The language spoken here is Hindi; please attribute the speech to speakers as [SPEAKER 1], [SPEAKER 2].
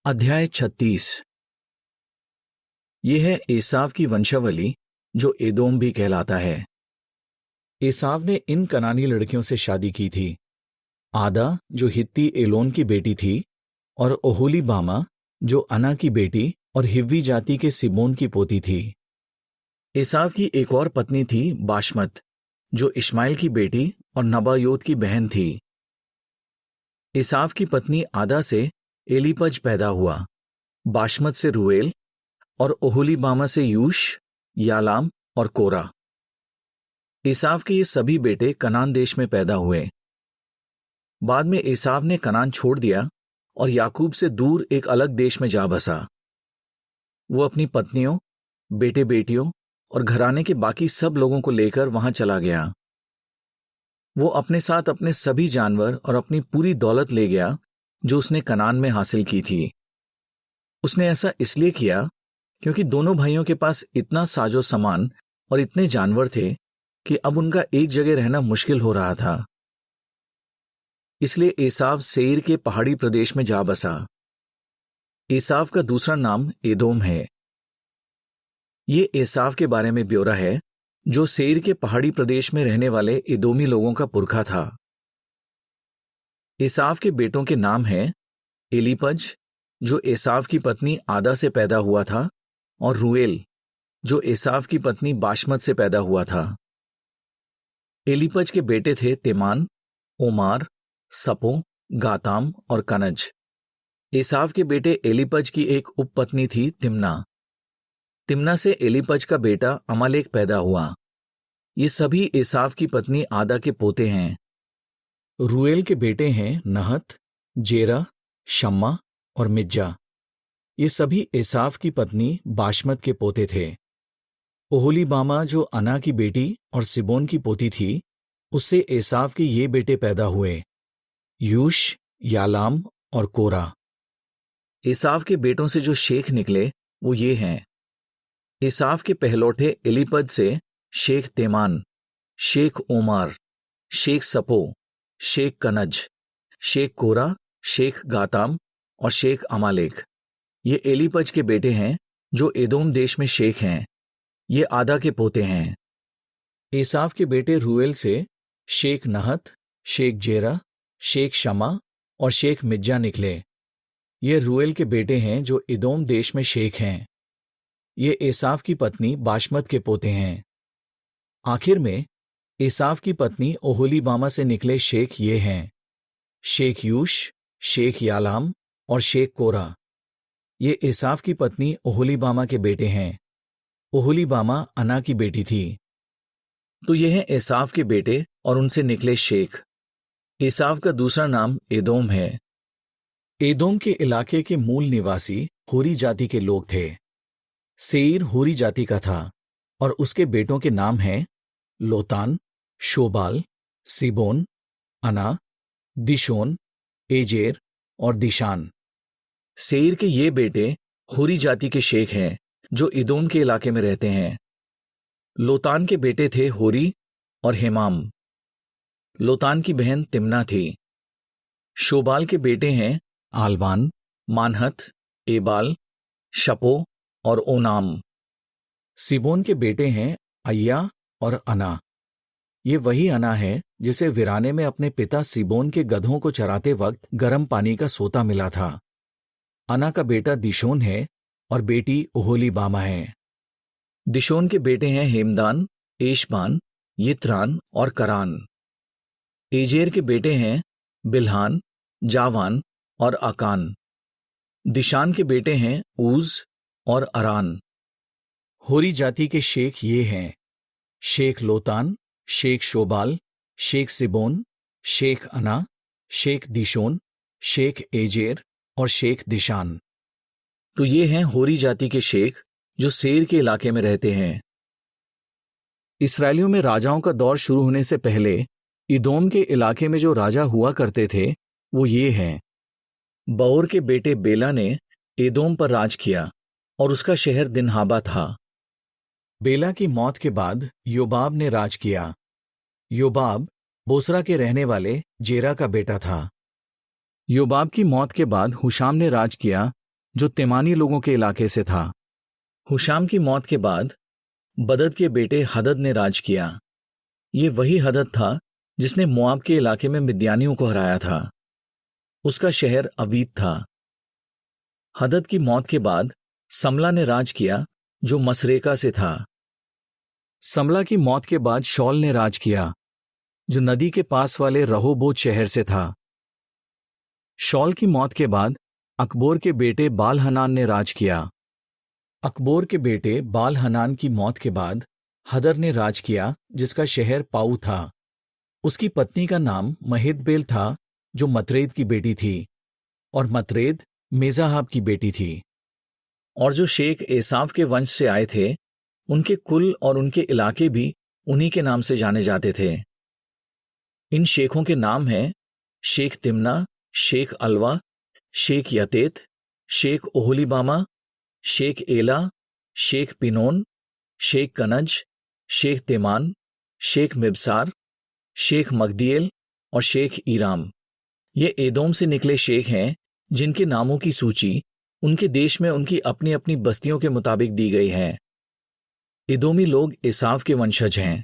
[SPEAKER 1] अध्याय 36। यह है एसाव की वंशावली, जो एदोम भी कहलाता है। एसाव ने इन कनानी लड़कियों से शादी की थी। आदा, जो हित्ती एलोन की बेटी थी, और ओहोलीबामा, जो अना की बेटी और हिव्वी जाति के सिबोन की पोती थी। एसाव की एक और पत्नी थी बाशमत, जो इश्माएल की बेटी और नबायोत की बहन थी। एसाव की पत्नी आदा से एलीपज पैदा हुआ, बाशमत से रूएल और ओहोलीबामा से यूश, यालाम और कोरा। एसाव के ये सभी बेटे कनान देश में पैदा हुए। बाद में एसाव ने कनान छोड़ दिया और याकूब से दूर एक अलग देश में जा बसा। वो अपनी पत्नियों, बेटे बेटियों और घराने के बाकी सब लोगों को लेकर वहां चला गया। वो अपने साथ अपने सभी जानवर और अपनी पूरी दौलत ले गया जो उसने कनान में हासिल की थी। उसने ऐसा इसलिए किया क्योंकि दोनों भाइयों के पास इतना साजो सामान और इतने जानवर थे कि अब उनका एक जगह रहना मुश्किल हो रहा था। इसलिए एसाव सेईर के पहाड़ी प्रदेश में जा बसा। एसाव का दूसरा नाम एदोम है। ये एसाव के बारे में ब्यौरा है, जो सेईर के पहाड़ी प्रदेश में रहने वाले एदोमी लोगों का पुरखा था। एसाव के बेटों के नाम हैं एलीपज, जो एसाव की पत्नी आदा से पैदा हुआ था, और रूएल, जो एसाव की पत्नी बाशमत से पैदा हुआ था। एलीपज के बेटे थे तेमान, ओमार, सपो, गाताम और कनज। एसाव के बेटे एलीपज की एक उपपत्नी थी तिम्ना। तिम्ना से एलीपज का बेटा अमालेक पैदा हुआ। ये सभी एसाव की पत्नी आदा के पोते हैं। रूएल के बेटे हैं नहत, जेरा, शम्मा और मिज्जा। ये सभी एसाव की पत्नी बाशमत के पोते थे। ओहोलीबामा, जो अना की बेटी और सिबोन की पोती थी, उससे एसाव के ये बेटे पैदा हुए, यूश, यालाम और कोरा। एसाव के बेटों से जो शेख निकले वो ये हैं। एसाव के पहलौठे एलीपज से शेख तेमान, शेख ओमार, शेख सपो, शेख कनज, शेख कोरा, शेख गाताम और शेख अमालेक। ये एलीपज के बेटे हैं जो एदोम देश में शेख हैं। ये आदा के पोते हैं। एसाव के बेटे रूएल से शेख नहत, शेख जेरा, शेख शमा और शेख मिज्जा निकले। ये रूएल के बेटे हैं जो एदोम देश में शेख हैं। ये एसाव की पत्नी बाशमत के पोते हैं। आखिर में एसाव की पत्नी ओहोलीबामा से निकले शेख ये हैं, शेख यूश, शेख यालाम और शेख कोरा। ये एसाव की पत्नी ओहोलीबामा के बेटे हैं। ओहोलीबामा अना की बेटी थी। तो ये हैं एसाव के बेटे और उनसे निकले शेख। एसाव का दूसरा नाम एदोम है। एदोम के इलाके के मूल निवासी होरी जाति के लोग थे। सेईर होरी जाति का था और उसके बेटों के नाम हैं लोतान, शोबाल, सिबोन, अना, दिशोन, एजेर और दिशान। सेईर के ये बेटे होरी जाति के शेख हैं जो एदोम के इलाके में रहते हैं। लोतान के बेटे थे होरी और हेमाम। लोतान की बहन तिम्ना थी। शोबाल के बेटे हैं आलवान, मानहत, एबाल, शपो और ओनाम। सिबोन के बेटे हैं अय्या और अना। ये वही अना है जिसे वीराने में अपने पिता सिबोन के गधों को चराते वक्त गर्म पानी का सोता मिला था। अना का बेटा दिशोन है और बेटी ओहोलीबामा है। दिशोन के बेटे हैं हेमदान, एशबान, यित्रान और करान। एजेर के बेटे हैं बिल्हान, जावान और आकान। दिशान के बेटे हैं ऊज और अरान। होरी जाति के शेख ये हैं, शेख लोतान, शेख शोबाल, शेख सिबोन, शेख अना, शेख दिशोन, शेख एजेर और शेख दिशान। तो ये हैं होरी जाति के शेख जो सेईर के इलाके में रहते हैं। इस्राएलियों में राजाओं का दौर शुरू होने से पहले एदोम के इलाके में जो राजा हुआ करते थे वो ये हैं। बओर के बेटे बेला ने एदोम पर राज किया और उसका शहर दिनहाबा था। बेला की मौत के बाद योबाब ने राज किया। योबाब बोसरा के रहने वाले जेरा का बेटा था। योबाब की मौत के बाद हुशाम ने राज किया जो तेमानी लोगों के इलाके से था। हुशाम की मौत के बाद बदद के बेटे हदद ने राज किया। ये वही हदद था जिसने मोआब के इलाके में मिद्यानियों को हराया था। उसका शहर अवीत था। हदद की मौत के बाद समला ने राज किया, जो मसरेका से था। समला की मौत के बाद शौल ने राज किया, जो नदी के पास वाले रहोबोत शहर से था। शौल की मौत के बाद अकबोर के बेटे बाल हनान ने राज किया। अकबोर के बेटे बाल हनान की मौत के बाद हदर ने राज किया, जिसका शहर पाऊ था। उसकी पत्नी का नाम महिदबेल था, जो मतरेद की बेटी थी, और मतरेद मेजाहाब की बेटी थी। और जो शेख एसाव के वंश से आए थे, उनके कुल और उनके इलाके भी उन्हीं के नाम से जाने जाते थे। इन शेखों के नाम हैं शेख तिम्ना, शेख अलवा, शेख यतेत, शेख ओहोलीबामा, शेख एला, शेख पिनोन, शेख कनज, शेख तेमान, शेख मिबसार, शेख मगदिएल और शेख ईराम। ये एदोम से निकले शेख हैं, जिनके नामों की सूची उनके देश में उनकी अपनी अपनी बस्तियों के मुताबिक दी गई है। एदोमी लोग एसाव के वंशज हैं।